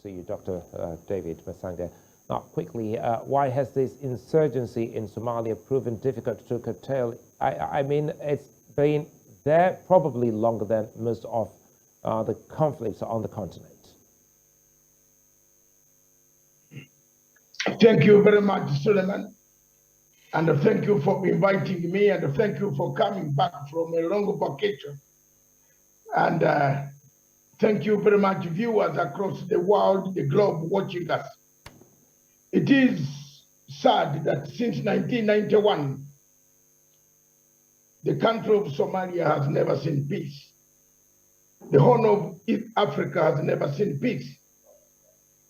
see you, Dr. David Masanga. Now, quickly, why has this insurgency in Somalia proven difficult to curtail? I mean, it's been there probably longer than most of the conflicts on the continent. Thank you very much, Suleiman. And thank you for inviting me, and thank you for coming back from a long vacation. And thank you very much, viewers across the world, the globe, watching us. It is sad that since 1991, the country of Somalia has never seen peace. The Horn of East Africa has never seen peace.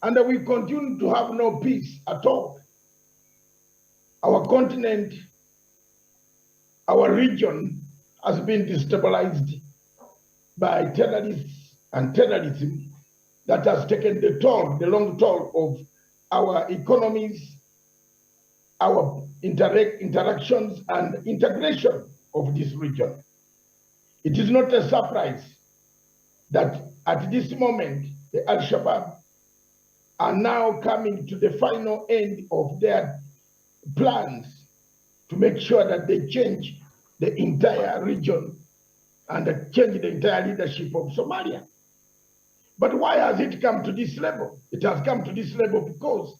And we continue to have no peace at all. Our continent, our region has been destabilized by terrorists and terrorism that has taken the toll, the long toll of our economies, our interactions and integration of this region. It is not a surprise that at this moment, the Al-Shabaab are now coming to the final end of their plans to make sure that they change the entire region and change the entire leadership of Somalia. But why has it come to this level? It has come to this level because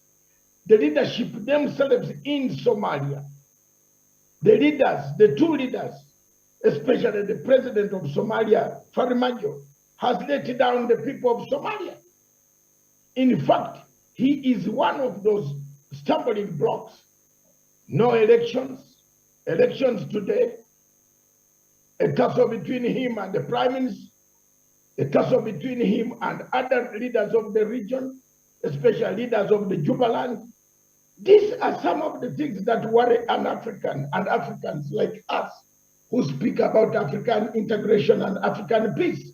the leadership themselves in Somalia, the leaders, the two leaders, especially the president of Somalia, Farmajo, has let down the people of Somalia. In fact, he is one of those stumbling blocks. No elections today, a tussle between him and the prime minister, a tussle between him and other leaders of the region, especially leaders of the Jubaland. These are some of the things that worry an African and Africans like us who speak about African integration and African peace.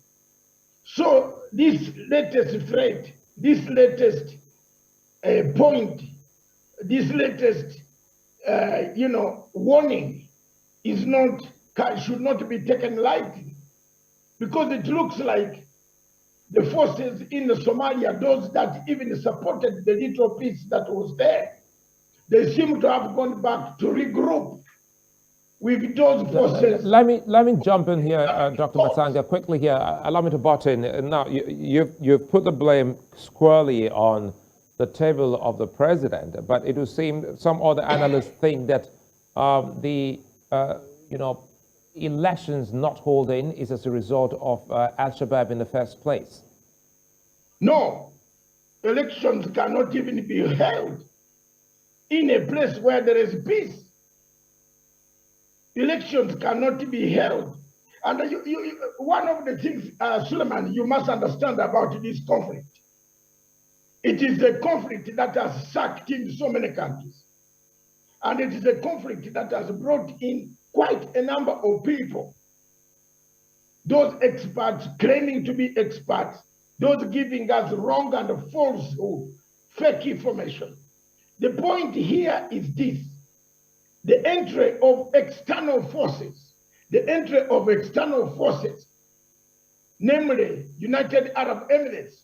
So this latest threat, this latest point, this latest warning should not be taken lightly, because it looks like the forces in Somalia, those that even supported the little peace that was there, they seem to have gone back to regroup with those forces. Let me jump in here, Dr. Masanga, quickly here. Allow me to butt in. Now, you've put the blame squarely on the table of the president, but it would seem some other analysts think that the elections not holding is as a result of Al-Shabaab in the first place. No, elections cannot even be held in a place where there is peace. Elections cannot be held. And one of the things, Suleiman, you must understand about this conflict. It is a conflict that has sucked in so many countries. And it is a conflict that has brought in quite a number of people. Those experts claiming to be experts, those giving us wrong and false, fake information. The point here is this: the entry of external forces, namely United Arab Emirates,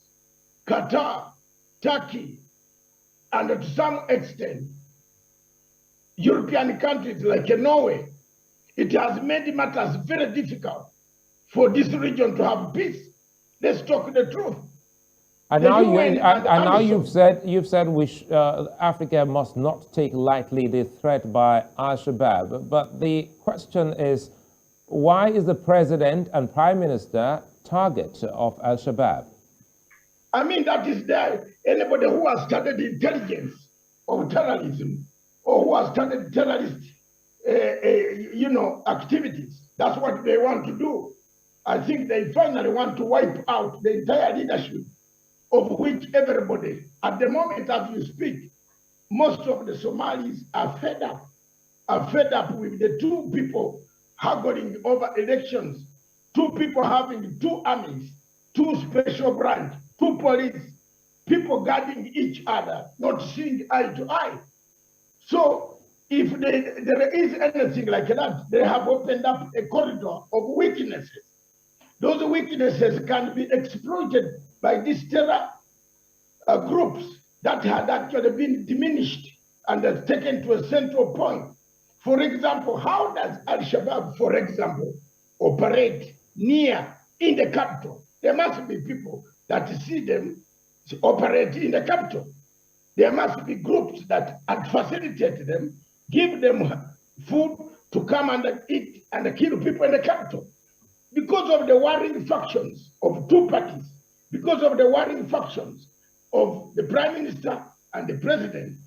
Qatar, Turkey, and to some extent, European countries like Norway, it has made matters very difficult for this region to have peace. Let's talk the truth. And now you've said Africa must not take lightly the threat by Al-Shabaab. But the question is, why is the president and prime minister target of Al-Shabaab? I mean, that is there. Anybody who has studied intelligence of terrorism or who has studied terrorist, activities, that's what they want to do. I think they finally want to wipe out the entire leadership, of which everybody, at the moment as you speak, most of the Somalis are fed up with the two people haggling over elections, two people having two armies, two special branch, two police, people guarding each other, not seeing eye to eye. So if there is anything like that, they have opened up a corridor of weaknesses. Those weaknesses can be exploited by this terror groups that had actually been diminished and taken to a central point. For example, how does Al-Shabaab, for example, operate near in the capital? There must be people that see them operate in the capital. There must be groups that facilitate them, give them food to come and eat and kill people in the capital. Because of the warring factions of two parties, because of the warring factions of the Prime Minister and the President,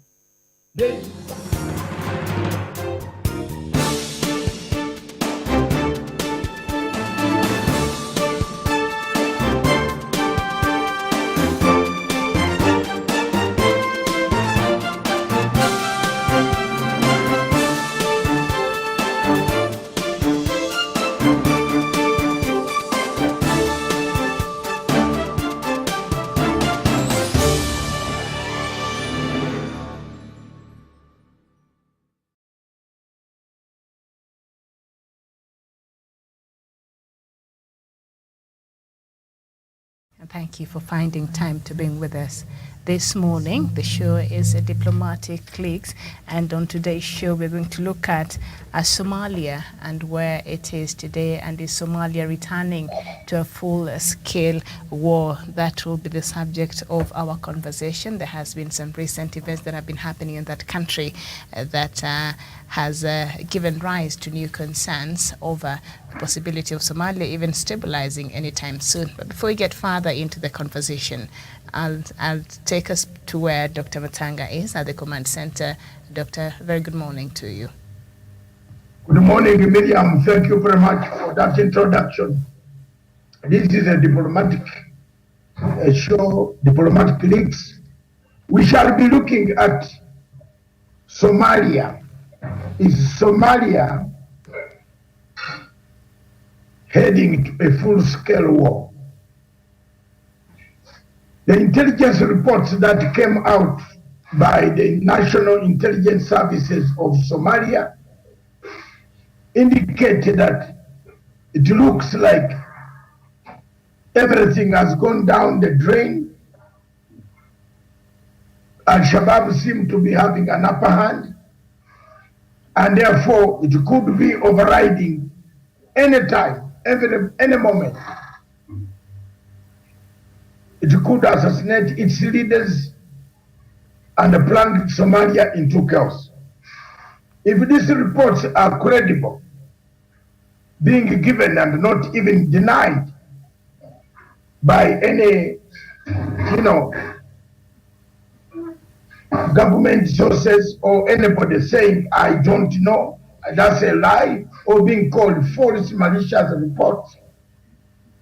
they Thank you for finding time to be with us this morning. The show is a Diplomatic Cliques, and on today's show we're going to look at Somalia and where it is today, and is Somalia returning to a full-scale war? That will be the subject of our conversation. There has been some recent events that have been happening in that country that has given rise to new concerns over the possibility of Somalia even stabilizing anytime soon. But before we get further into the conversation, I'll take us to where Dr. Matanga is at the command center. Doctor, very good morning to you. Good morning, Miriam. Thank you very much for that introduction. This is a diplomatic show, Diplomatic Cliques. We shall be looking at Somalia. Is Somalia heading to a full-scale war? The intelligence reports that came out by the National Intelligence Services of Somalia indicated that it looks like everything has gone down the drain. Al-Shabaab seem to be having an upper hand, and therefore it could be overriding anytime, any moment. It could assassinate its leaders and plunge Somalia into chaos. If these reports are credible, being given and not even denied by any, government sources or anybody saying, I don't know, that's a lie, or being called false malicious reports,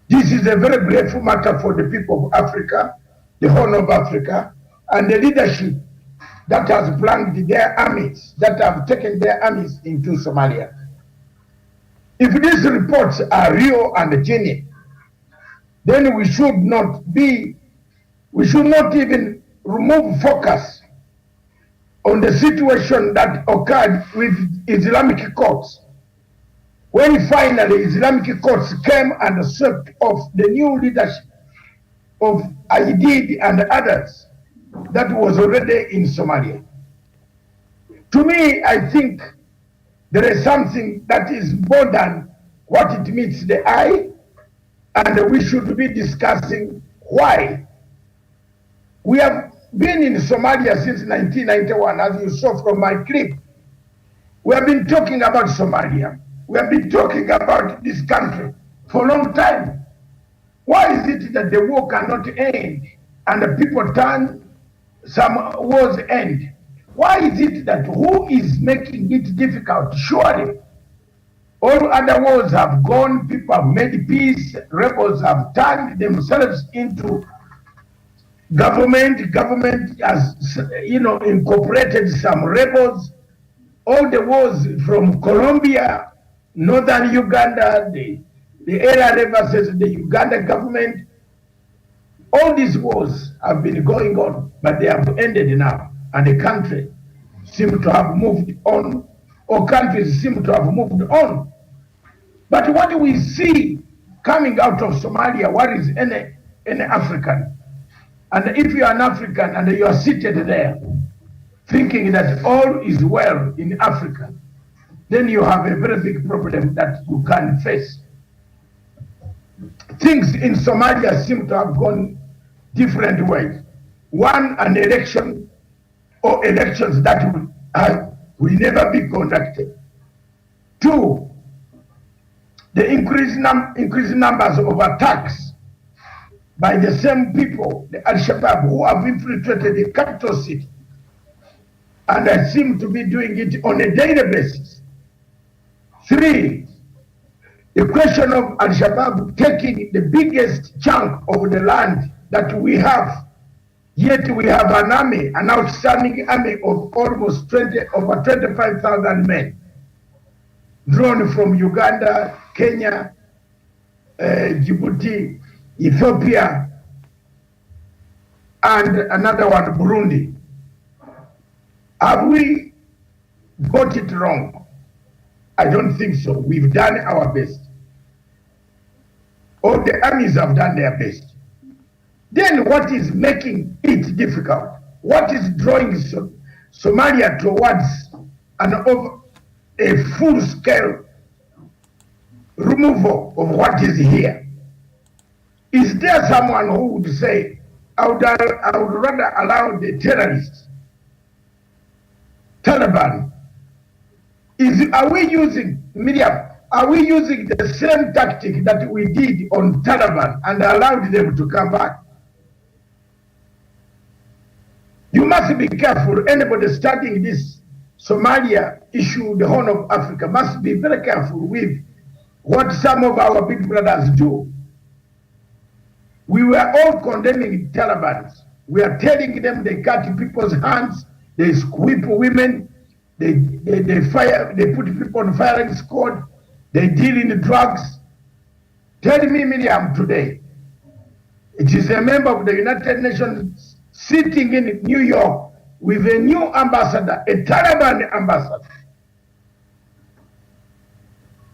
this is a very grateful matter for the people of Africa, the Horn of Africa, and the leadership that has plunged their armies, that have taken their armies into Somalia. If these reports are real and genuine, then we should not even remove focus on the situation that occurred with Islamic courts. When finally Islamic courts came and swept off the new leadership of Aidid and others that was already in Somalia. To me, I think there is something that is more than what it meets the eye, and we should be discussing why. We have been in Somalia since 1991, as you saw from my clip. We have been talking about Somalia. We have been talking about this country for a long time. Why is it that the war cannot end and the people turn some wars end? Why is it that who is making it difficult? Surely all other wars have gone, people have made peace, rebels have turned themselves into government has, incorporated some rebels. All the wars from Colombia, northern Uganda, the area versus the Uganda government, all these wars have been going on, but they have ended now, and the country seems to have moved on, or countries seem to have moved on. But what do we see coming out of Somalia? What is any African? And if you are an African and you are seated there, thinking that all is well in Africa, then you have a very big problem that you can face. Things in Somalia seem to have gone different ways. One, an election or elections that will never be conducted. Two, the increased numbers of attacks by the same people, the Al-Shabaab, who have infiltrated the capital city and seem to be doing it on a daily basis. Three, the question of Al-Shabaab taking the biggest chunk of the land that we have, yet we have an army, an outstanding army of almost over 25,000 men, drawn from Uganda, Kenya, Djibouti, Ethiopia, and another one, Burundi. Have we got it wrong? I don't think so. We've done our best. All the armies have done their best. Then what is making it difficult? What is drawing Somalia towards a full-scale removal of what is here? Is there someone who would say, I would rather allow the terrorists, Taliban, are we using, Miriam, are we using the same tactic that we did on Taliban and allowed them to come back? You must be careful. Anybody studying this Somalia issue, the Horn of Africa, must be very careful with what some of our big brothers do. We were all condemning Taliban. We are telling them they cut people's hands, they whip women, they put people on firing squad, they deal in drugs. Tell me, Miriam, today, it is a member of the United Nations sitting in New York with a new ambassador, a Taliban ambassador.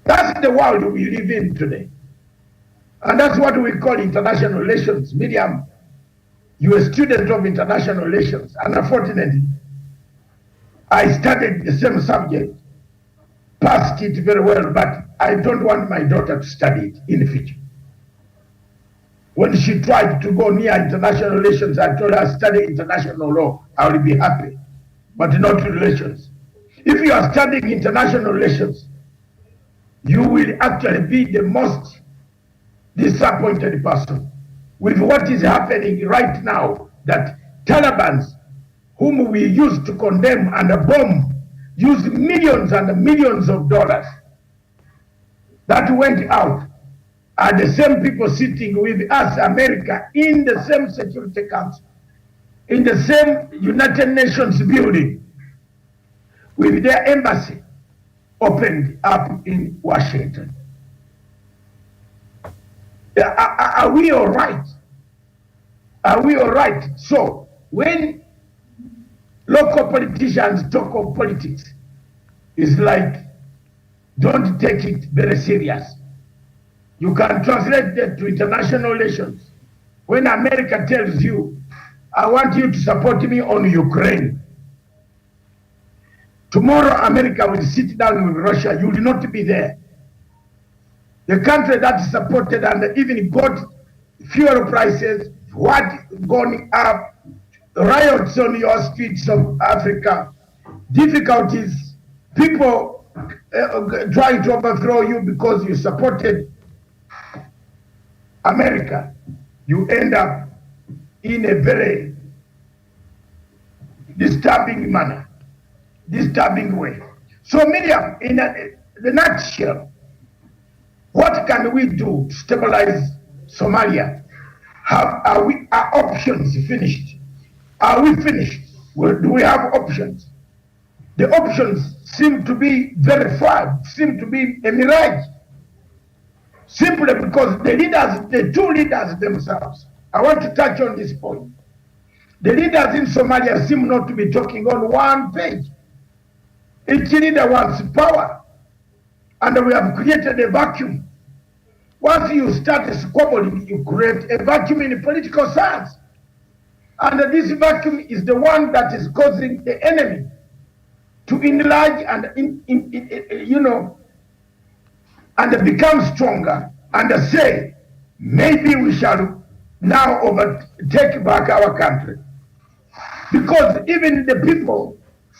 That's the world we live in today. And that's what we call international relations. Miriam, you're a student of international relations, and unfortunately, I studied the same subject, passed it very well, but I don't want my daughter to study it in the future. When she tried to go near international relations, I told her, study international law, I will be happy, but not relations. If you are studying international relations, you will actually be the most disappointed person with what is happening right now, that Taliban, whom we used to condemn and bomb, used millions and millions of dollars that went out, are the same people sitting with us, America, in the same Security Council, in the same United Nations building, with their embassy opened up in Washington. Are we all right? Are we all right? So when local politicians talk of politics, it's like, don't take it very serious. You can translate that to international relations. When America tells you, I want you to support me on Ukraine, tomorrow America will sit down with Russia, you will not be there. The country that supported and even got fuel prices, what gone up, riots on your streets of Africa, difficulties, people trying to overthrow you because you supported America, you end up in a very disturbing manner, disturbing way. So Miriam, in the nutshell, what can we do to stabilize Somalia? Are options finished? Are we finished? Well, do we have options? The options seem to be very far, seem to be a mirage. Simply because the leaders, the two leaders themselves, I want to touch on this point. The leaders in Somalia seem not to be talking on one page. Each leader wants power, and we have created a vacuum. Once you start squabbling, you create a vacuum in political science. And this vacuum is the one that is causing the enemy to enlarge and, and become stronger and say, maybe we shall now overtake back our country. Because even the people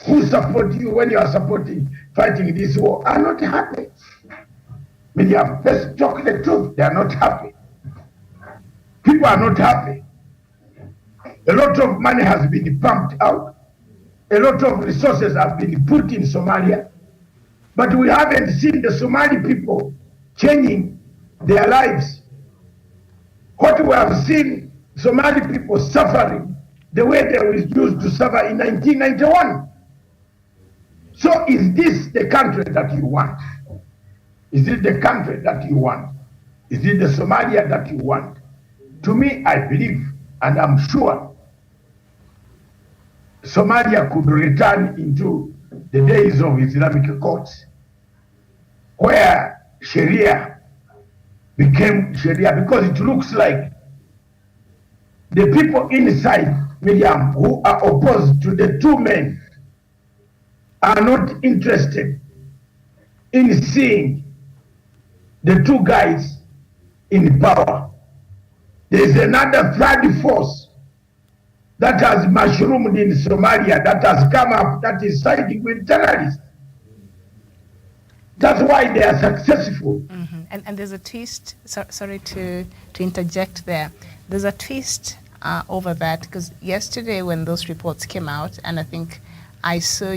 who support you when you are fighting this war are not happy. Miriam, let's talk the truth. They are not happy. People are not happy. A lot of money has been pumped out. A lot of resources have been put in Somalia. But we haven't seen the Somali people changing their lives. What we have seen, Somali people suffering the way they used to suffer in 1991. So is this the country that you want? Is it the country that you want? Is it the Somalia that you want? To me, I believe, and I'm sure, Somalia could return into the days of Islamic courts, where Sharia became Sharia, because it looks like the people inside Miriam who are opposed to the two men are not interested in seeing the two guys in power. There is another third force that has mushroomed in Somalia, that has come up, that is siding with terrorists. That's why they are successful. Mm-hmm. And there's a twist, sorry to interject there. There's a twist over that, because yesterday when those reports came out, and I think I saw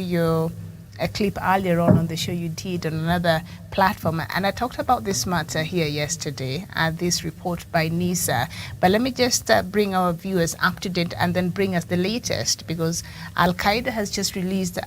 a clip earlier on the show you did on another platform, and I talked about this matter here yesterday, this report by NISA. But let me just bring our viewers up to date and then bring us the latest, because Al-Qaeda has just released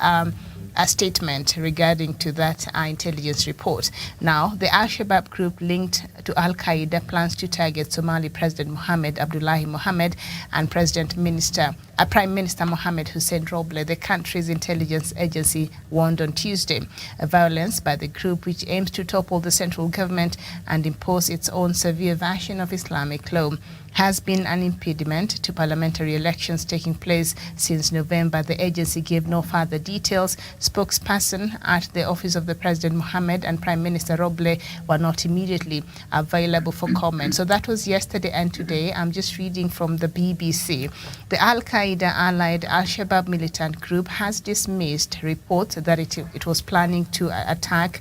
a statement regarding to that intelligence report. Now, the Al-Shabaab group linked to Al-Qaeda plans to target Somali President Mohamed Abdullahi Mohamed and Prime Minister Mohamed Hussein Roble, the country's intelligence agency, warned on Tuesday. Violence by the group, which aims to topple the central government and impose its own severe version of Islamic law, has been an impediment to parliamentary elections taking place since November. The agency gave no further details. Spokesperson at the office of the President Mohamed and Prime Minister Roble were not immediately available for comment. So that was yesterday and today. I'm just reading from the BBC. The Al-Qaeda-allied Al-Shabaab militant group has dismissed reports that it was planning to attack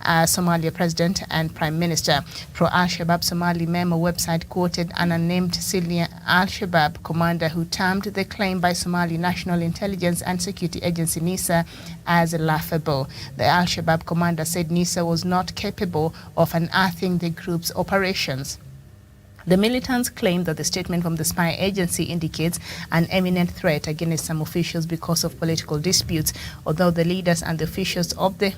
Somalia President and Prime Minister. Pro-Al-Shabaab Somali Memo website quoted an unnamed senior Al-Shabaab commander who termed the claim by Somali National Intelligence and Security Agency NISA as laughable. The Al-Shabaab commander said NISA was not capable of unearthing the group's operations. The militants claim that the statement from the spy agency indicates an imminent threat against some officials because of political disputes, although the leaders and the officials of the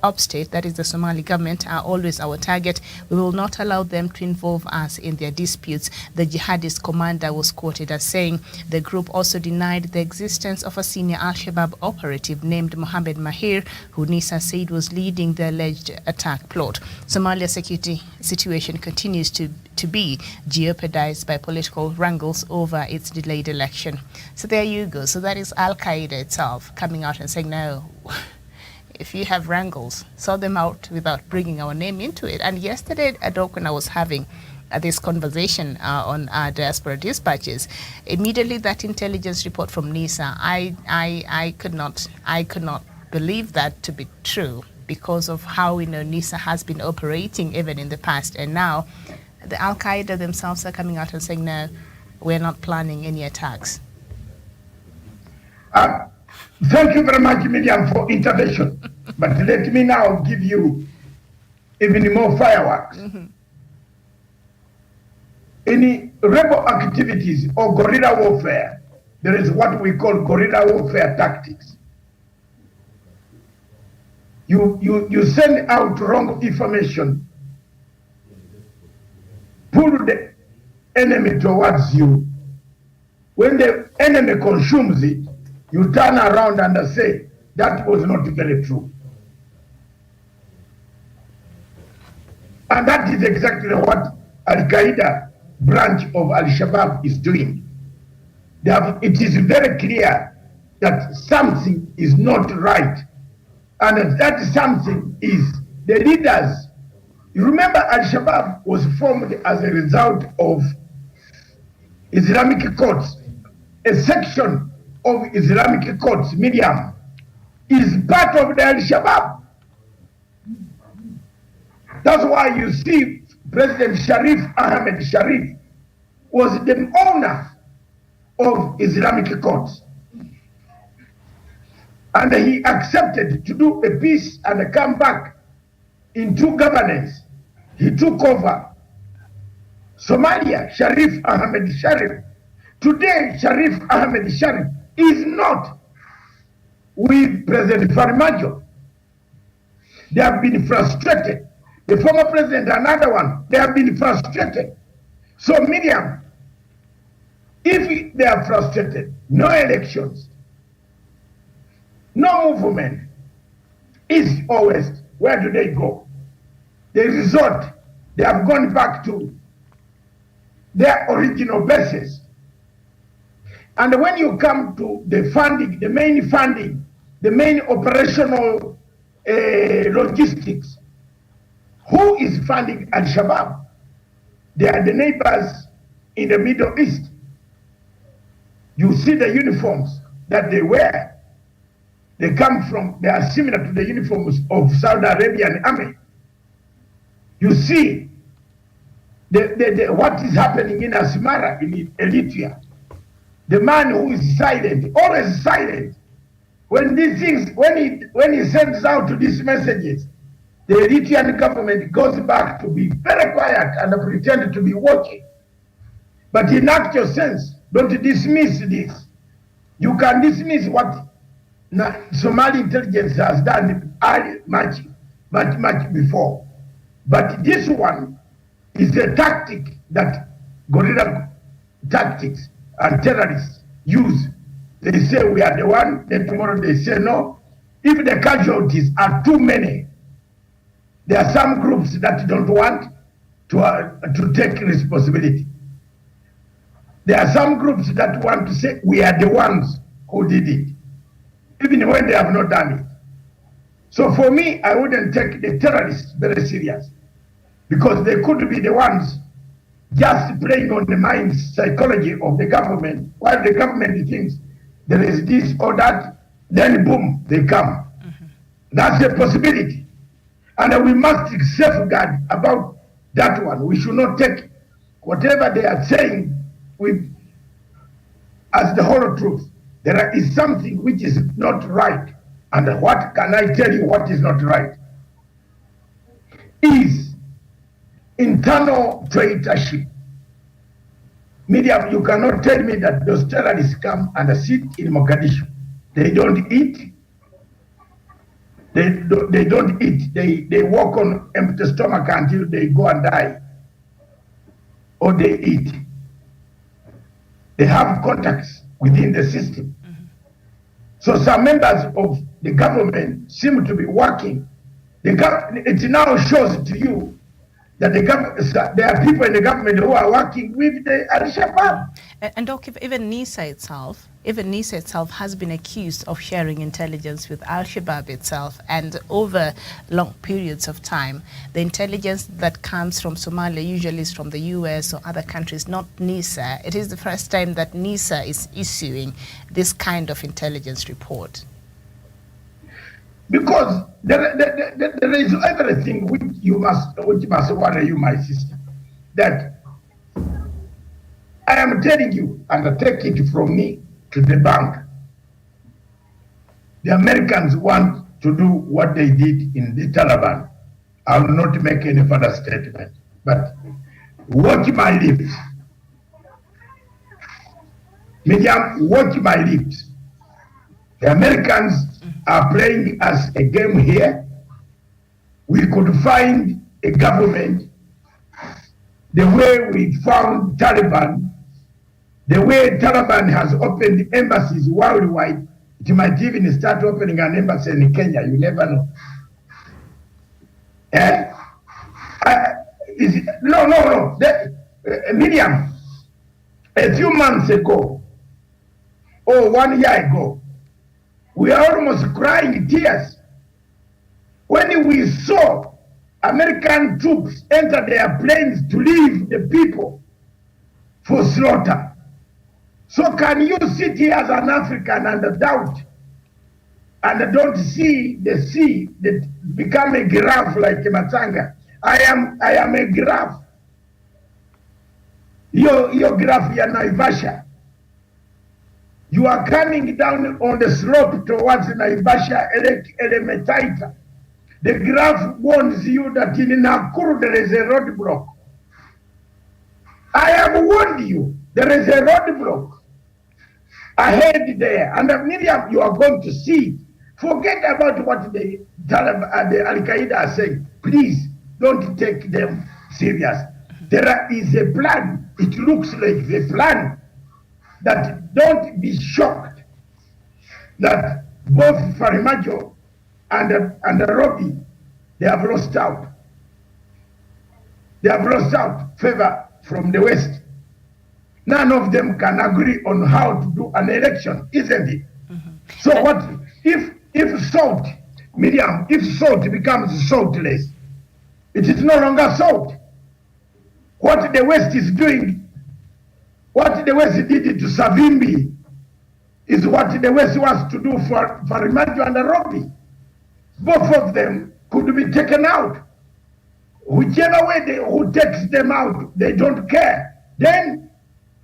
upstate, that is the Somali government, are always our target. We will not allow them to involve us in their disputes. The jihadist commander was quoted as saying the group also denied the existence of a senior Al-Shabaab operative named Mohammed Mahir, who NISA said was leading the alleged attack plot. Somalia's security situation continues to be jeopardized by political wrangles over its delayed election. So there you go. So that is Al-Qaeda itself coming out and saying, no, if you have wrangles, sort them out without bringing our name into it. And yesterday, Adok, when I was having this conversation on our diaspora dispatches, immediately that intelligence report from NISA, I could not believe that to be true because of how NISA has been operating even in the past, and now the Al-Qaeda themselves are coming out and saying, no, we're not planning any attacks. Thank you very much, Miriam, for intervention. But let me now give you even more fireworks. Mm-hmm. In rebel activities or guerrilla warfare, there is what we call guerrilla warfare tactics. You send out wrong information, pull the enemy towards you. When the enemy consumes it, you turn around and say, that was not very true. And that is exactly what Al-Qaeda branch of Al-Shabaab is doing. it is very clear that something is not right. And that something is the leaders. You remember Al-Shabaab was formed as a result of Islamic courts. A section of Islamic courts, Miriam, is part of the Al-Shabaab. That's why you see President Sharif Ahmed Sharif was the owner of Islamic courts. And he accepted to do a peace and come back into governance. He took over Somalia, Sharif Ahmed Sharif. Today, Sharif Ahmed Sharif is not with President Farmajo. They have been frustrated. The former president, another one, they have been frustrated. So, Miriam, if they are frustrated, no elections, no movement, east or west, where do they go? They resort, they have gone back to their original bases. And when you come to the funding, the main operational logistics, who is funding Al-Shabaab? They are the neighbors in the Middle East. You see the uniforms that they wear. They are similar to the uniforms of Saudi Arabian army. You see what is happening in Asmara, in Eritrea. The man who is silent, always silent, when these things, when he sends out these messages, the Eritrean government goes back to be very quiet and pretend to be watching. But in actual sense, don't dismiss this. You can dismiss what Somali intelligence has done much before. But this one is a tactic that guerrilla tactics and terrorists use. They say we are the one, then tomorrow they say no. If the casualties are too many, there are some groups that don't want to take responsibility. There are some groups that want to say we are the ones who did it, even when they have not done it. So for me, I wouldn't take the terrorists very serious, because they could be the ones just playing on the mind psychology of the government. While the government thinks there is this or that, then boom, they come. That's a possibility. And we must safeguard about that one. We should not take whatever they are saying as the whole truth. There is something which is not right. And what can I tell you what is not right? Is internal traitorship. Miriam, you cannot tell me that those terrorists come and sit in Mogadishu. They don't eat. They don't eat. They walk on empty stomach until they go and die. Or they eat. They have contacts within the system. So some members of the government seem to be working. It now shows to you that there are people in the government who are working with the Al-Shabaab. And Doc, even NISA itself has been accused of sharing intelligence with Al-Shabaab itself, and over long periods of time. The intelligence that comes from Somalia usually is from the US or other countries, not NISA. It is the first time that NISA is issuing this kind of intelligence report. Because there is everything which must worry you, my sister. That I am telling you, and take it from me to the bank. The Americans want to do what they did in the Taliban. I will not make any further statement, but watch my lips. Medium, watch my lips. The Americans are playing us a game here. We could find a government the way we found Taliban, the way Taliban has opened embassies worldwide. It might even start opening an embassy in Kenya. You never know. No. Miriam, a few months ago, or 1 year ago, we are almost crying tears when we saw American troops enter their planes to leave the people for slaughter. So can you sit here as an African and doubt and don't see the sea that become a giraffe like Matanga? I am a giraffe. Your giraffe ya Naivasha. You are coming down on the slope towards Naivasha Elementaita. The graph warns you that in Nakuru there is a roadblock. I have warned you, there is a roadblock ahead there. And Miriam, you are going to see. Forget about what the Al-Qaeda are saying. Please don't take them serious. There is a plan. It looks like a plan that don't be shocked that both Farimajo and Robbie, they have lost out. They have lost out favor from the West. None of them can agree on how to do an election, isn't it? Mm-hmm. So what if salt, Miriam, if salt becomes saltless, it is no longer salt. What the West is doing, what the West did to Savimbi is what the West wants to do for Farimajo and Robbie. Both of them could be taken out. Whichever way who takes them out, they don't care. Then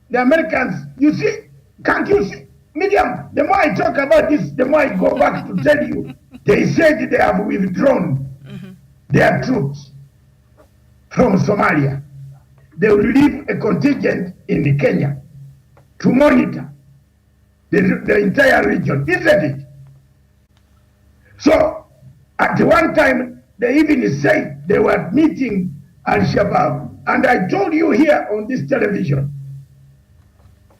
the Americans, you see, can't you see? Miriam, the more I talk about this, the more I go back to tell you, they said they have withdrawn their troops from Somalia. They will leave a contingent in Kenya to monitor the entire region, isn't it? So, at one time, they even said they were meeting Al-Shabaab. And I told you here on this television,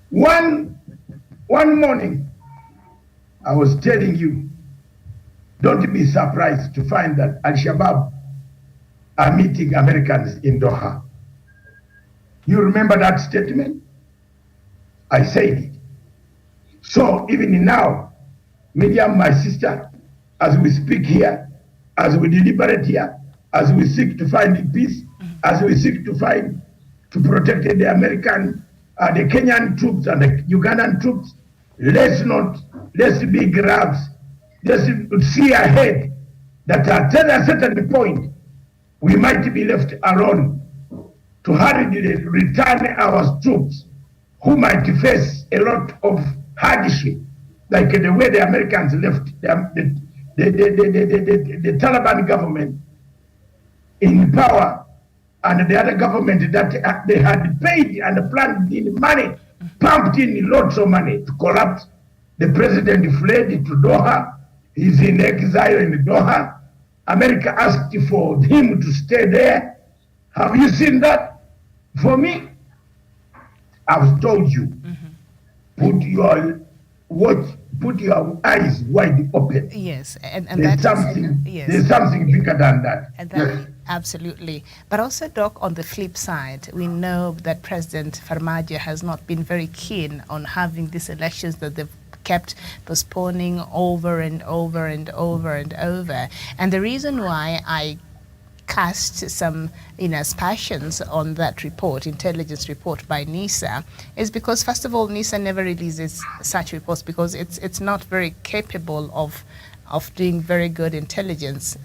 one morning, I was telling you, don't be surprised to find that Al-Shabaab are meeting Americans in Doha. You remember that statement? I said it. So even now, Miriam, my sister, as we speak here, as we deliberate here, as we seek to find peace, as we seek to protect the American, the Kenyan troops and the Ugandan troops, let's be grabs. Let's see ahead that at a certain point, we might be left alone to hurriedly return our troops who might face a lot of hardship, like the way the Americans left the Taliban government in power, and the other government that they had paid and planned in money, pumped in lots of money to collapse. The president fled to Doha. He's in exile in Doha. America asked for him to stay there. Have you seen that? For me, I've told you, put your eyes wide open. Yes, and there's something. Yes. There's something bigger than that. And that absolutely. But also, Doc, on the flip side, we know that President Farmajo has not been very keen on having these elections that they've kept postponing over and over and over and over. And the reason why I cast some aspersions on that report, intelligence report by NISA, is because, first of all, NISA never releases such reports because it's not very capable of doing very good intelligence,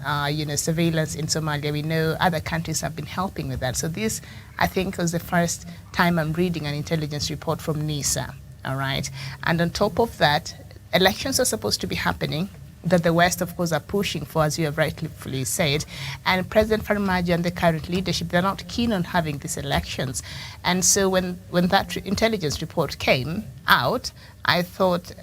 surveillance in Somalia. We know other countries have been helping with that. So this, I think, was the first time I'm reading an intelligence report from NISA, all right? And on top of that, elections are supposed to be happening that the West, of course, are pushing for, as you have rightfully said. And President Farmajo and the current leadership, they're not keen on having these elections. And so when that intelligence report came out, I thought,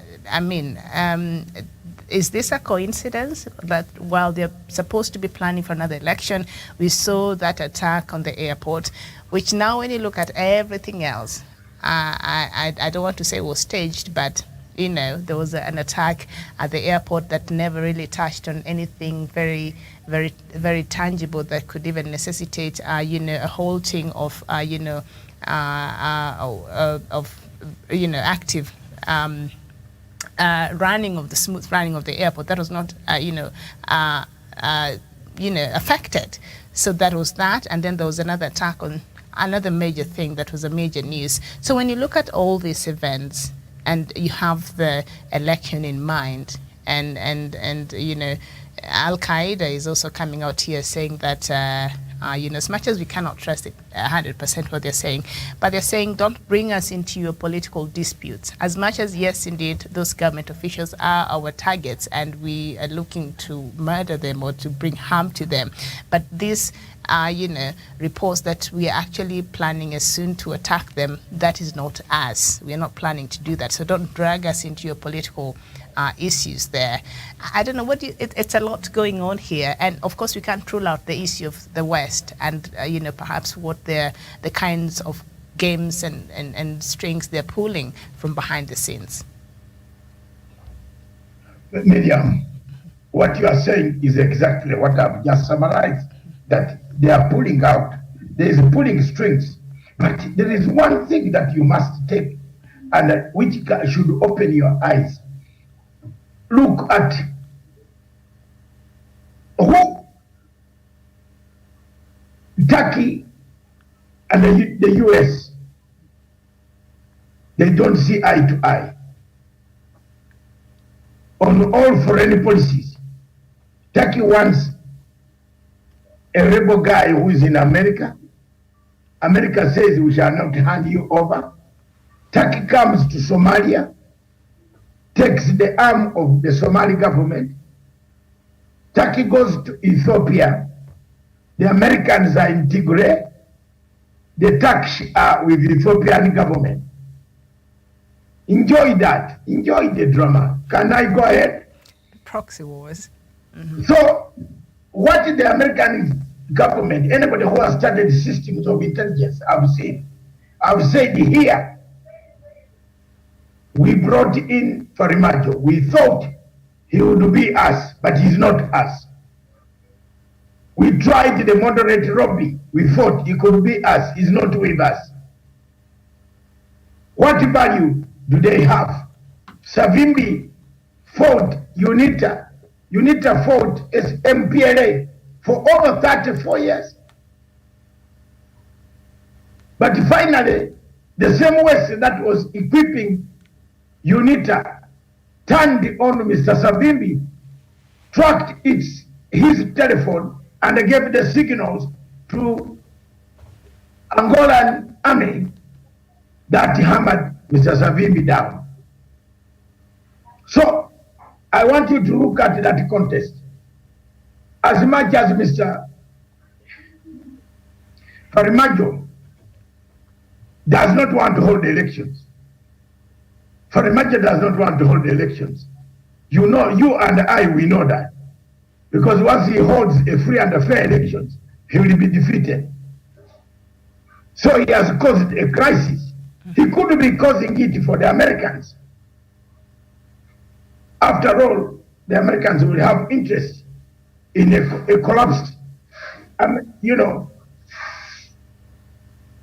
is this a coincidence that while they're supposed to be planning for another election, we saw that attack on the airport, which now when you look at everything else, I don't want to say was staged, but there was an attack at the airport that never really touched on anything very, very, very tangible that could even necessitate, a halting of, active smooth running of the airport. That was not, affected. So that was that. And then there was another attack on another major thing that was a major news. So when you look at all these events and you have the election in mind, and Al Qaeda is also coming out here saying that, as much as we cannot trust it 100% what they're saying, but they're saying don't bring us into your political disputes. As much as, yes, indeed, those government officials are our targets and we are looking to murder them or to bring harm to them, but these reports that we are actually planning as soon to attack them, that is not us. We are not planning to do that. So don't drag us into your political issues there. I don't know, it's a lot going on here. And of course, we can't rule out the issue of the West and, perhaps what the kinds of games and strings they're pulling from behind the scenes. Miriam, what you are saying is exactly what I've just summarized, that they are pulling out, there is pulling strings. But there is one thing that you must take, and which should open your eyes. Look at who Turkey and the US, they don't see eye to eye on all foreign policies. Turkey wants a rebel guy who is in America. America says we shall not hand you over. Turkey comes to Somalia, takes the arm of the Somali government. Turkey goes to Ethiopia. The Americans are in Tigray. The Turks are with the Ethiopian government. Enjoy that. Enjoy the drama. Can I go ahead? Proxy wars. Mm-hmm. So, what the American government, anybody who has studied systems of intelligence, I've said here, we brought in Farimajo. We thought he would be us, but he's not us. We tried the moderate Robbie. We thought he could be us. He's not with us. What value do they have? Savimbi fought UNITA. UNITA fought MPLA for over 34 years. But finally, the same West that was equipping UNITA turned on Mr. Savimbi, tracked his telephone, and gave the signals to Angolan army that hammered Mr. Savimbi down. So, I want you to look at that contest. As much as Mr. Farimajo does not want to hold elections, Farimajo does not want to hold elections. You know, you and I, we know that. Because once he holds a free and a fair elections, he will be defeated. So he has caused a crisis. He could be causing it for the Americans. After all, the Americans will have interest in a collapsed,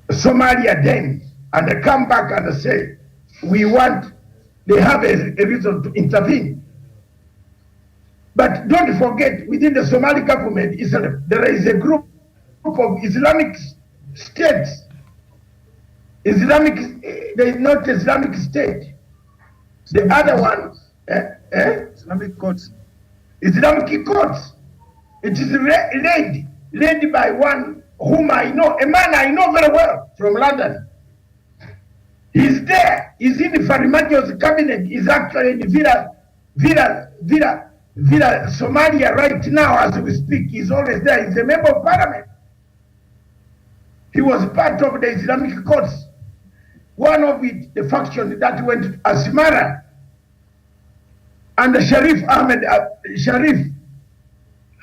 Somalia then, and they come back and say, they have a reason to intervene. But don't forget, within the Somali government, there is a group of Islamic states. There is not Islamic State. The other one, Islamic courts. Islamic courts. It is led by one whom I know, a man I know very well from London. He's there. He's in the Farimajo's cabinet. He's actually in Villa, Somalia right now as we speak. He's always there. He's a member of parliament. He was part of the Islamic courts. One of it, the faction that went to Asmara. And the Sharif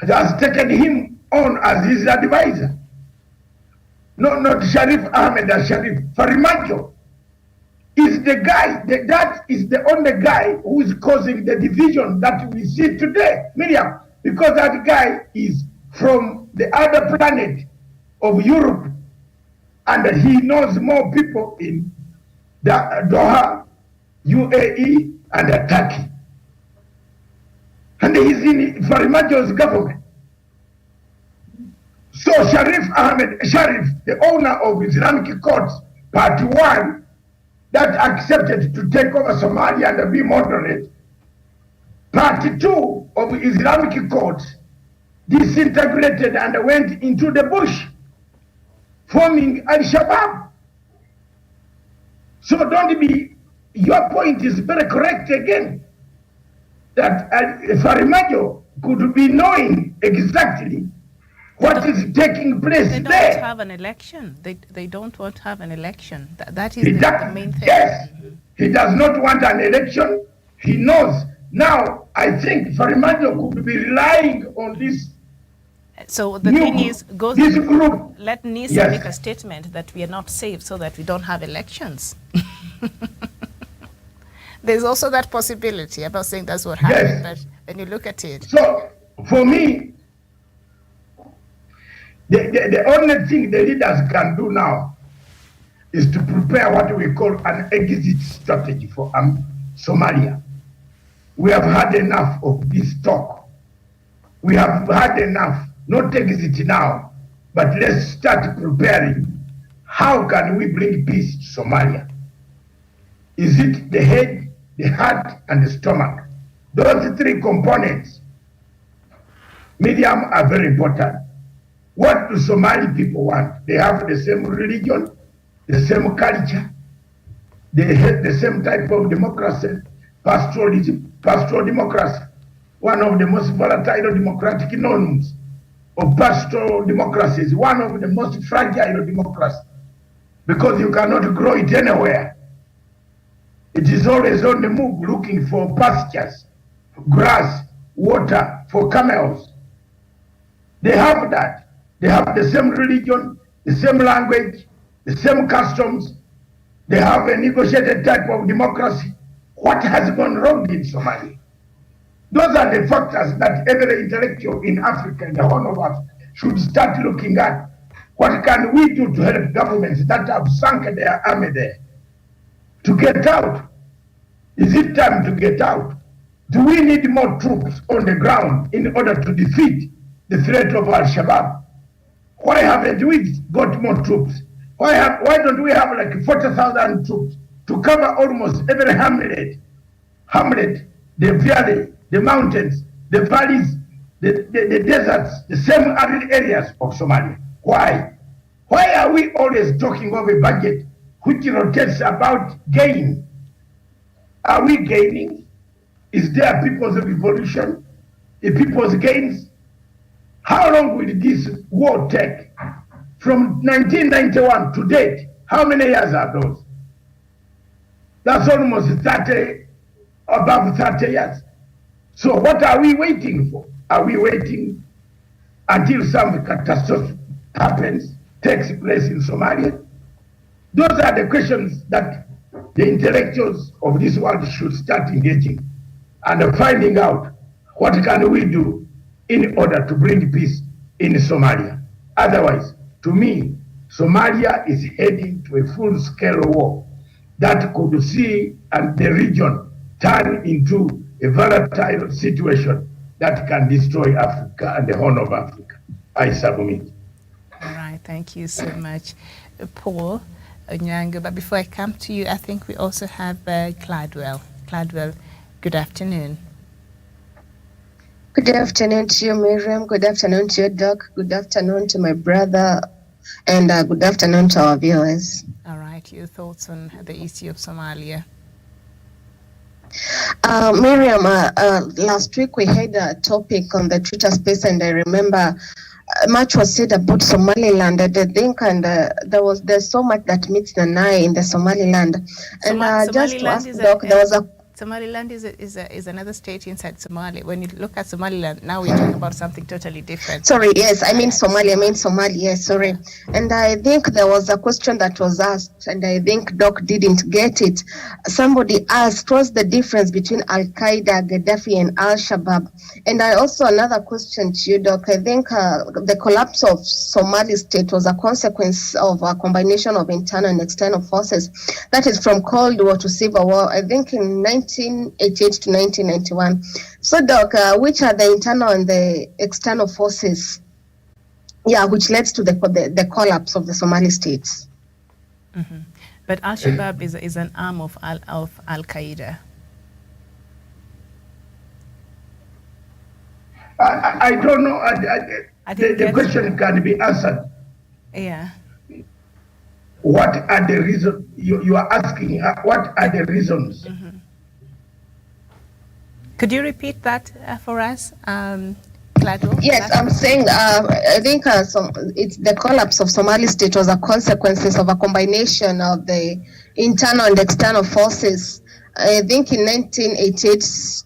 has taken him on as his advisor. No, not Sharif Ahmed, Sharif Farimajo is the guy, that is the only guy who is causing the division that we see today, Miriam, because that guy is from the other planet of Europe, and he knows more people in Doha UAE, and Turkey. And he's in Farimajo's government. So Sharif Ahmed Sharif, the owner of Islamic Courts, Party 1, that accepted to take over Somalia and be moderate. Party 2 of Islamic Courts disintegrated and went into the bush, forming Al-Shabaab. So don't be, your point is very correct again, that Farimajo could be knowing exactly what is taking place there. They don't have an election. They don't want to have an election. That is the main thing. Yes, he does not want an election. He knows. Now, I think Farimajo could be relying on this. So the thing is, this group. Let Nisa make a statement that we are not safe so that we don't have elections. There's also that possibility. I'm not saying that's what happened, but when you look at it. So, for me, the only thing the leaders can do now is to prepare what we call an exit strategy for Somalia. We have had enough of this talk. We have had enough. Not exit now, but let's start preparing. How can we bring peace to Somalia? Is it the head, the heart, and the stomach? Those three components, Miriam, are very important. What do Somali people want? They have the same religion, the same culture, they have the same type of democracy, pastoral democracy, one of the most volatile democratic norms of pastoral democracy is one of the most fragile democracies because you cannot grow it anywhere. It is always on the move looking for pastures, grass, water, for camels. They have that. They have the same religion, the same language, the same customs. They have a negotiated type of democracy. What has gone wrong in Somalia? Those are the factors that every intellectual in Africa, in the whole of Africa, should start looking at. What can we do to help governments that have sunk their army there to get out? Is it time to get out? Do we need more troops on the ground in order to defeat the threat of Al-Shabaab? Why haven't we got more troops? Why don't we have like 40,000 troops to cover almost every hamlet, the valley, the mountains, the valleys, the deserts, the same arid areas of Somalia? Why? Why are we always talking of a budget which rotates about gain? Are we gaining? Is there people's revolution? A people's gains? How long will this war take? From 1991 to date, how many years are those? That's almost 30, above 30 years. So what are we waiting for? Are we waiting until some catastrophe happens, takes place in Somalia? Those are the questions that the intellectuals of this world should start engaging and finding out what can we do in order to bring peace in Somalia. Otherwise, to me, Somalia is heading to a full-scale war that could see the region turn into a volatile situation that can destroy Africa and the whole of Africa. I submit. All right, thank you so much, Paul Onyango. But before I come to you, I think we also have Gladwell. Gladwell, good afternoon. Good afternoon to you, Miriam. Good afternoon to you, Doc. Good afternoon to my brother. And good afternoon to our viewers. All right, your thoughts on the issue of Somalia? Miriam, last week we had a topic on the Twitter space, and I remember much was said about Somaliland. I think, and there's so much that meets the eye in the Somaliland. And just to ask Doc, there was a Somaliland is another state inside Somalia. When you look at Somaliland, now we're talking about something totally different. Sorry, yes, I mean Somalia, yes, sorry. And I think there was a question that was asked, and I think Doc didn't get it. Somebody asked, what's the difference between Al-Qaeda, Gaddafi, and Al-Shabaab? And I also, another question to you, Doc, I think the collapse of Somali state was a consequence of a combination of internal and external forces. That is from Cold War to Civil War, I think in 1988 to 1991. So, Doc, which are the internal and the external forces, which led to the collapse of the Somali states? Mm-hmm. But Al-Shabaab is an arm of Al-Qaeda. I don't know. The question can be answered. Yeah. What are the reasons? You are asking, what are the reasons? Mm-hmm. Could you repeat that for us, Clado? Yes, I'm saying I think it's the collapse of Somali state was a consequence of a combination of the internal and external forces. I think in 1988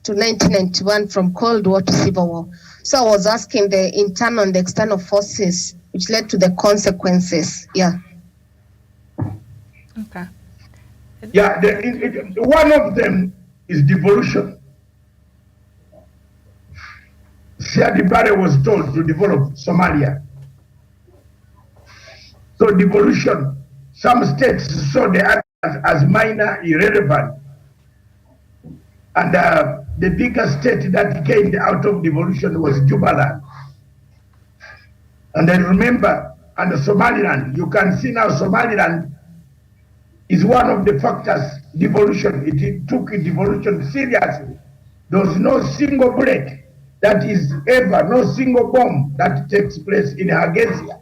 to 1991, from Cold War to Civil War. So I was asking the internal and the external forces, which led to the consequences. Yeah. Okay. Yeah, one of them is devolution. Siad Barre was told to develop Somalia. So devolution, some states saw the others as minor, irrelevant. And the biggest state that came out of devolution was Jubaland. And then remember, under Somaliland, you can see now Somaliland is one of the factors, devolution. It took devolution seriously. There was no single bullet that is ever, no single bomb that takes place in Hargeisa,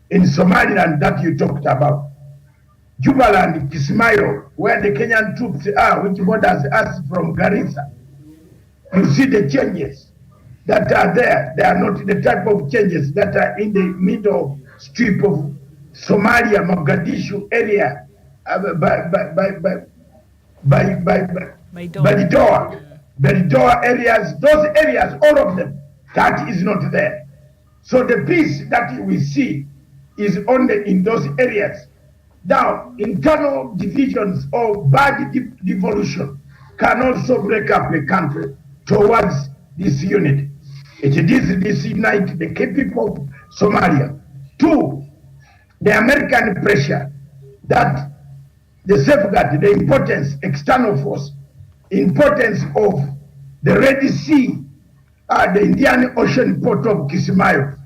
in Somaliland that you talked about. Jubaland, Kismayo, where the Kenyan troops are, which borders us from Garissa. You see the changes that are there. They are not the type of changes that are in the middle strip of Somalia, Mogadishu area, Baridoa areas, those areas, all of them, that is not there. So the peace that we see is only in those areas. Now, internal divisions or bad devolution can also break up a country towards this unity. It is disunite the people of Somalia. Two, the American pressure that the safeguard, the importance, external force, importance of the Red Sea, the Indian Ocean port of Kismayo.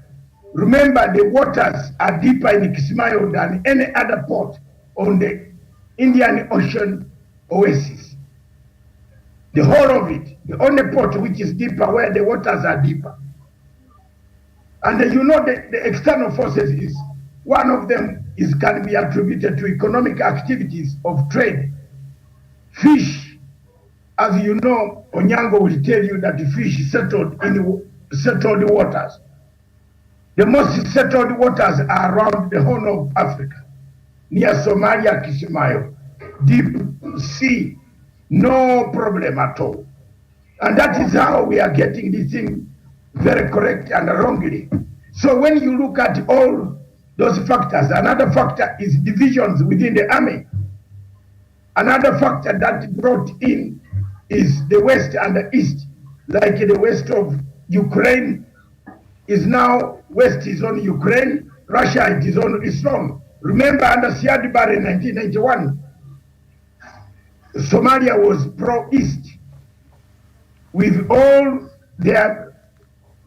Remember, the waters are deeper in Kismayo than any other port on the Indian Ocean oasis. The whole of it, the only port which is deeper, where the waters are deeper. And you know the external forces is, one of them can be attributed to economic activities of trade. Fish, as you know, Onyango will tell you that the fish settled in settled waters. The most settled waters are around the Horn of Africa, near Somalia, Kismayo, deep sea, no problem at all. And that is how we are getting this thing very correct and wrongly. So when you look at all those factors, another factor is divisions within the army. Another factor that brought in is the West and the East, like the West of Ukraine is now, West is on Ukraine, Russia it is on Islam. Remember under Siad Barre in 1991, Somalia was pro-East with all their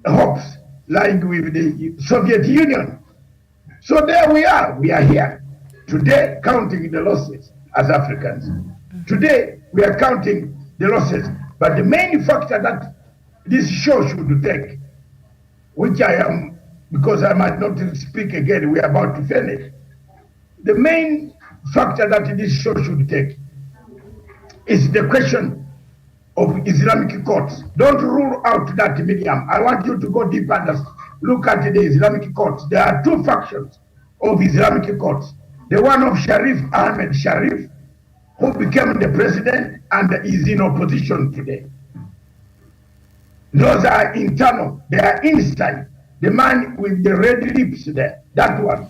hopes, like with the Soviet Union. So there we are here today counting the losses as Africans. Today we are counting the losses, but the main factor that this show should take, which I am, because I might not speak again, we are about to finish. The main factor that this show should take is the question of Islamic courts. Don't rule out that medium. I want you to go deeper and look at the Islamic courts. There are two factions of Islamic courts. The one of Sharif Ahmed Sharif who became the president and is in opposition today. Those are internal, they are inside. The man with the red lips there, that one.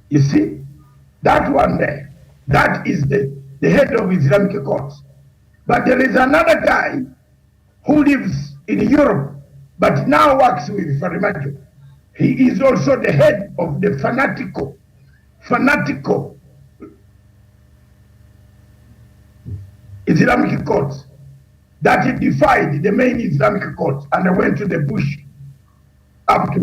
You see? That one there. That is the head of Islamic courts. But there is another guy who lives in Europe, but now works with Farimajo. He is also the head of the fanatical Islamic courts that defied the main Islamic courts and went to the bush up to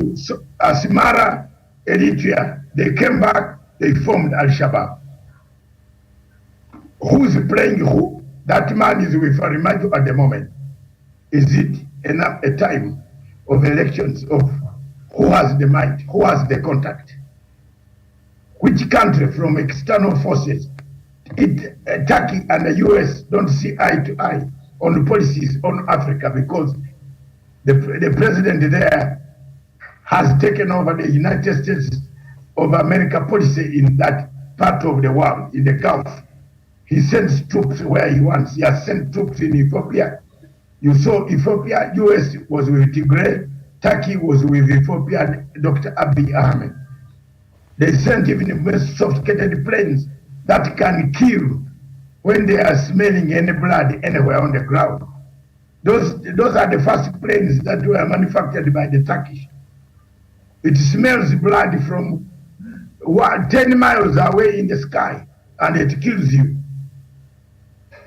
Asmara, Eritrea. They came back, they formed Al-Shabaab. Who's playing who? That man is with Farimajo at the moment. Is it enough a time of elections of who has the might, who has the contact? Which country from external forces? Turkey and the US don't see eye to eye on the policies on Africa because the president there has taken over the United States of America policy in that part of the world, in the Gulf. He sends troops where he wants. He has sent troops in Ethiopia. You saw Ethiopia, US was with Tigray, Turkey was with Ethiopia, Dr. Abiy Ahmed. They sent even the most sophisticated planes that can kill when they are smelling any blood anywhere on the ground. Those are the first planes that were manufactured by the Turkish. It smells blood from 10 miles away in the sky and it kills you.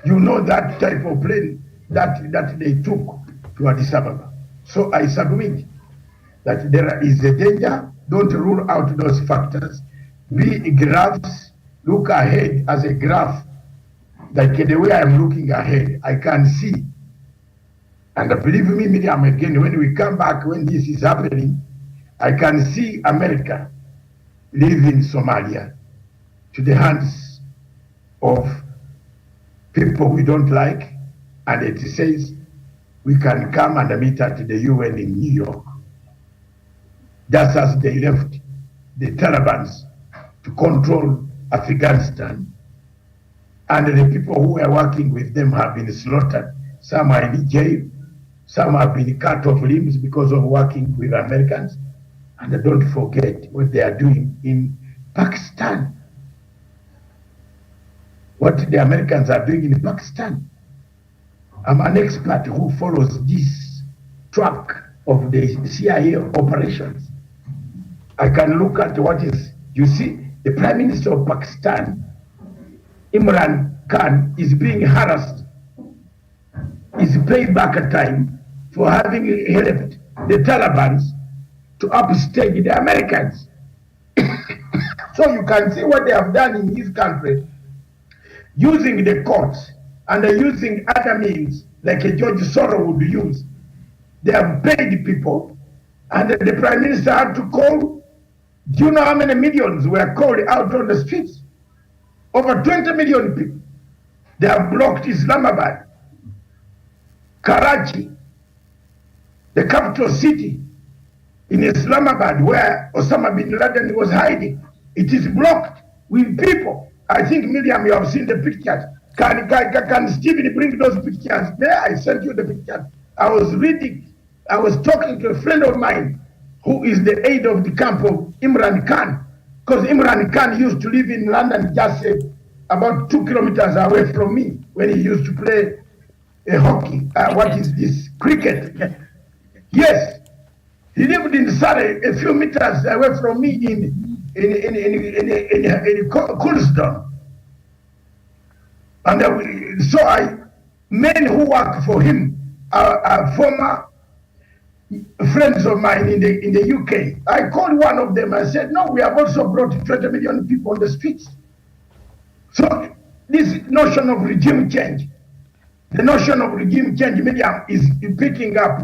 You know that type of plane that they took to Addis Ababa. So I submit that there is a danger. Don't rule out those factors. Be graphs, look ahead as a graph. Like the way I'm looking ahead, I can see. And believe me, Miriam, again, when we come back, when this is happening, I can see America leaving Somalia to the hands of people we don't like, and it says we can come and meet at the UN in New York. Just as they left the Taliban to control Afghanistan, and the people who were working with them have been slaughtered. Some are in jail, some have been cut off limbs because of working with Americans. And don't forget what they are doing in Pakistan. What the Americans are doing in Pakistan. I'm an expert who follows this track of the CIA operations. I can look at what is, you see, the Prime Minister of Pakistan, Imran Khan, is being harassed. Is paid back a time for having helped the Taliban to upstage the Americans. So you can see what they have done in this country, using the courts and using other means like a George Soros would use. They have paid people, and the Prime Minister had to call. Do you know how many millions were called out on the streets? Over 20 million people. They have blocked Islamabad, Karachi, the capital city in Islamabad, where Osama bin Laden was hiding. It is blocked with people. I think, Miriam, you have seen the pictures. Can Stephen bring those pictures? There, I sent you the pictures. I was reading, I was talking to a friend of mine who is the aide of the camp of Imran Khan, because Imran Khan used to live in London, just about 2 kilometers away from me, when he used to play hockey. What is this? Cricket. Yes. He lived in Surrey, a few meters away from me in Kurdistan. And so men who work for him are former friends of mine in the UK. I called one of them and said, no, we have also brought 20 million people on the streets. So this notion of regime change, the notion of regime change, media is picking up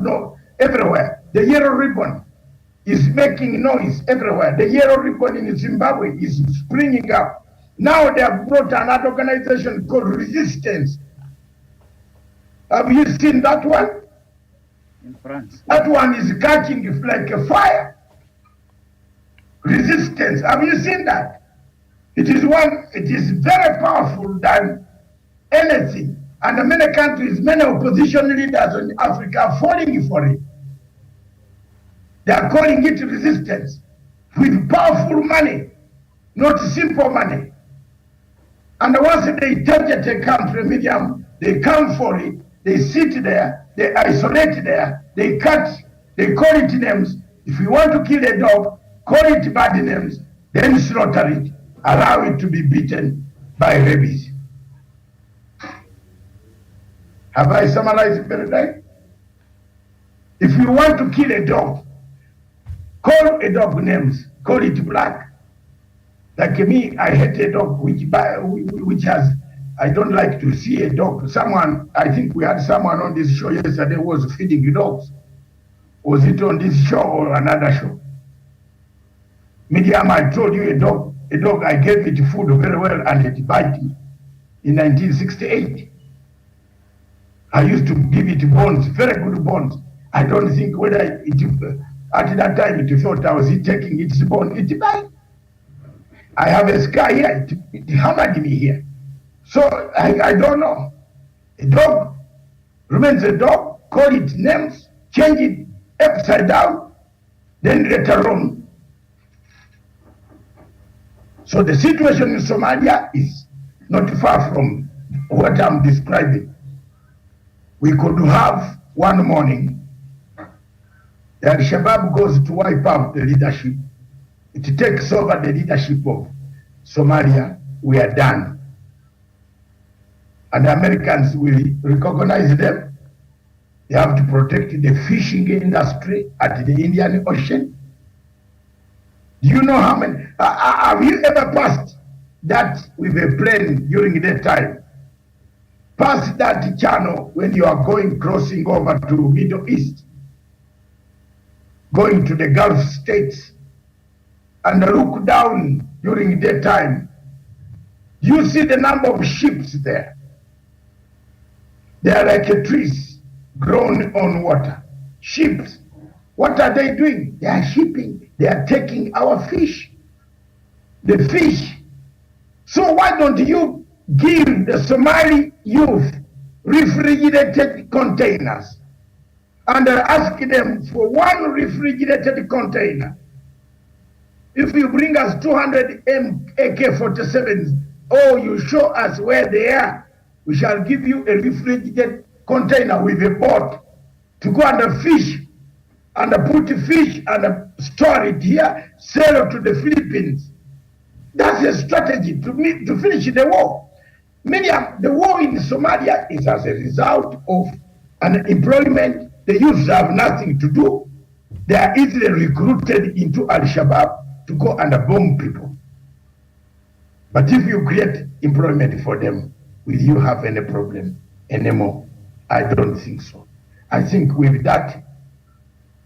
everywhere. The yellow ribbon is making noise everywhere. The yellow ribbon in Zimbabwe is springing up. Now they have brought another organization called Resistance. Have you seen that one? In France. That one is catching like a fire. Resistance. Have you seen that? It is very powerful than anything. And many countries, many opposition leaders in Africa are falling for it. They are calling it resistance with powerful money, not simple money. And once they target a country, medium, they come for it, they sit there, they isolate there, they cut, they call it names. If you want to kill a dog, call it bad names, then slaughter it, allow it to be beaten by rabies. Have I summarized it very right? If you want to kill a dog, call a dog names, call it black. Like me, I hate a dog which has, I don't like to see a dog. Someone, I think we had someone on this show yesterday was feeding dogs. Was it on this show or another show? Medium, I told you a dog, I gave it food very well and it bite me in 1968. I used to give it bones, very good bones. I don't think whether it, at that time it thought I was taking its bone, it bite. I have a scar here, it hammered me here. So I don't know. A dog remains a dog, call it names, change it upside down, then later on. So the situation in Somalia is not far from what I'm describing. We could have one morning, the Al-Shabaab goes to wipe out the leadership. It takes over the leadership of Somalia. We are done. And the Americans will recognize them. They have to protect the fishing industry at the Indian Ocean. Do you know how many? Have you ever passed that with a plane during that time? Pass that channel when you are crossing over to Middle East, going to the Gulf states, and look down during that time. You see the number of ships there. They are like trees grown on water. Ships. What are they doing? They are shipping. They are taking our fish. The fish. So why don't you give the Somali youth refrigerated containers and ask them for one refrigerated container? If you bring us 200 AK-47s, or you show us where they are, we shall give you a refrigerated container with a boat to go and fish, and put fish and store it here, sell it to the Philippines. That's a strategy to finish the war. The war in Somalia is as a result of unemployment. The youths have nothing to do. They are easily recruited into Al-Shabaab to go and bomb people. But if you create employment for them, will you have any problem anymore? I don't think so. I think with that,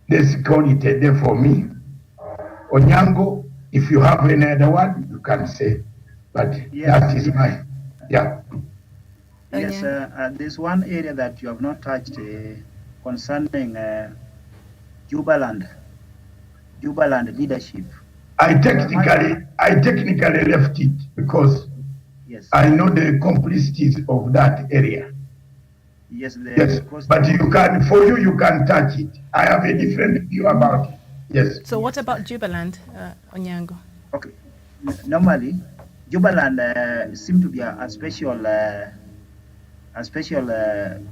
let's call it a day for me. Onyango, if you have any other one, you can say. But yes, that is my, yeah. Yes, there's one area that you have not touched concerning Jubaland leadership. I technically left it because yes, I know the complicities of that area. Yes, yes, but you can, for you can touch it. I have a different view about it. Yes. So what about Jubaland, Onyango? Okay. Normally, Jubaland seems to be a special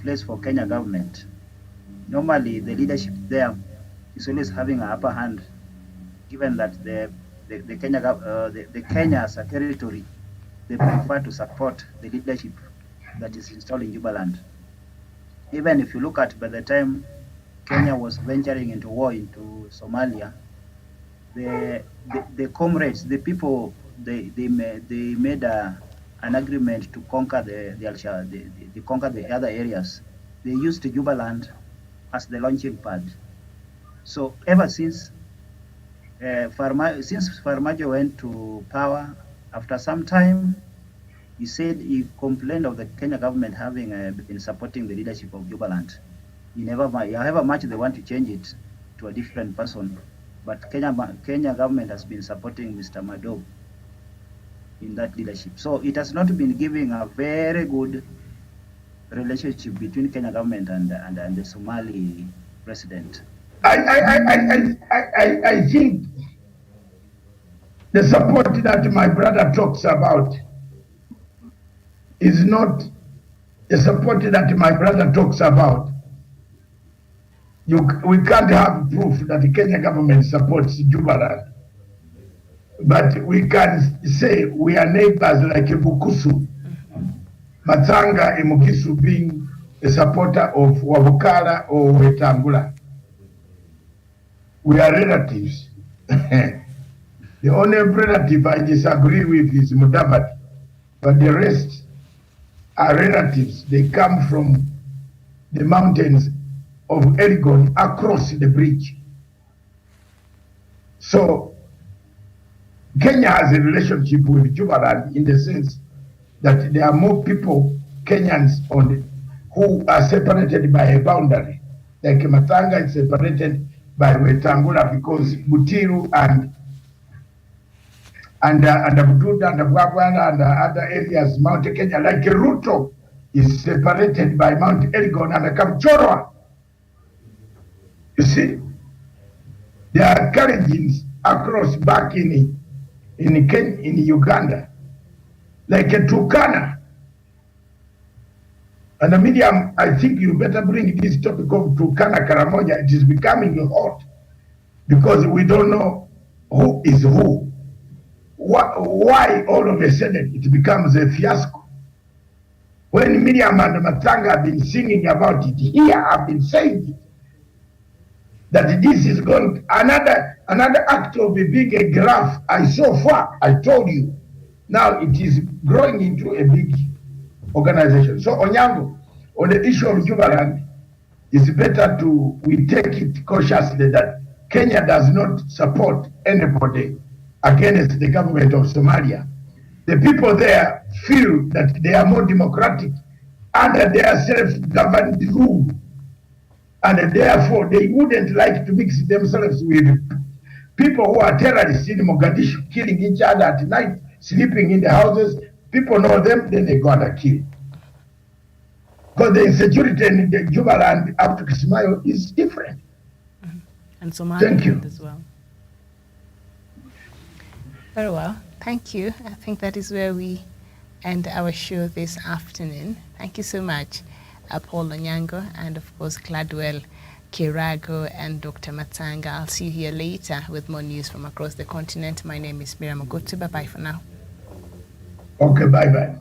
place for Kenya government. Normally, the leadership there is always having an upper hand, given that the Kenya as a territory, they prefer to support the leadership that is installed in Jubaland. Even if you look at by the time Kenya was venturing into war into Somalia, the comrades, the people, they made an agreement to conquer the conquer the other areas. They used Jubaland as the launching pad. So ever since Farmajo went to power, after some time, he said he complained of the Kenya government having been supporting the leadership of Jubaland. However much they want to change it to a different person, but Kenya government has been supporting Mr. Mado. in that leadership. So it has not been giving a very good relationship between Kenya government and the Somali president. I think the support that my brother talks about is not the support that my brother talks about. We can't have proof that the Kenya government supports Jubaland, but we can say we are neighbors like Bukusu, Matanga and Mukisu being a supporter of Wabukala or Wetangula. We are relatives. The only relative I disagree with is Mudavadi, but the rest are relatives. They come from the mountains of Elgon across the bridge. So Kenya has a relationship with Jubaland in the sense that there are more people, Kenyans, who are separated by a boundary. Like Matanga is separated by Wetangula because Butiru and Bududa and Bwabwana and other areas, Mount Kenya, like Ruto is separated by Mount Elgon and Kapchorwa. You see, there are Kalenjins across back in Uganda, like a Turkana. And the media, I think you better bring this topic of Turkana Karamoja. It is becoming hot because we don't know who is who. Why all of a sudden it becomes a fiasco? When Miriam and Matanga have been singing about it, here I've been saying it, that this is going another act of being a graph. So far, I told you, now it is growing into a big organization. So Onyango, on the issue of Jubaland, it's better we take it cautiously that Kenya does not support anybody against the government of Somalia. The people there feel that they are more democratic under their self-governed rule, and therefore they wouldn't like to mix themselves with people who are terrorists in Mogadishu, killing each other at night, sleeping in the houses. People know them, then they go and kill. Because the insecurity in the Jubaland up to Kismayo is different. And Somaliland as well. Very well. Thank you. I think that is where we end our show this afternoon. Thank you so much, Paul Onyango, and of course, Gladwell Kirago and Dr. Matanga. I'll see you here later with more news from across the continent. My name is Miriam Ogotu. Bye-bye for now. Okay, bye-bye.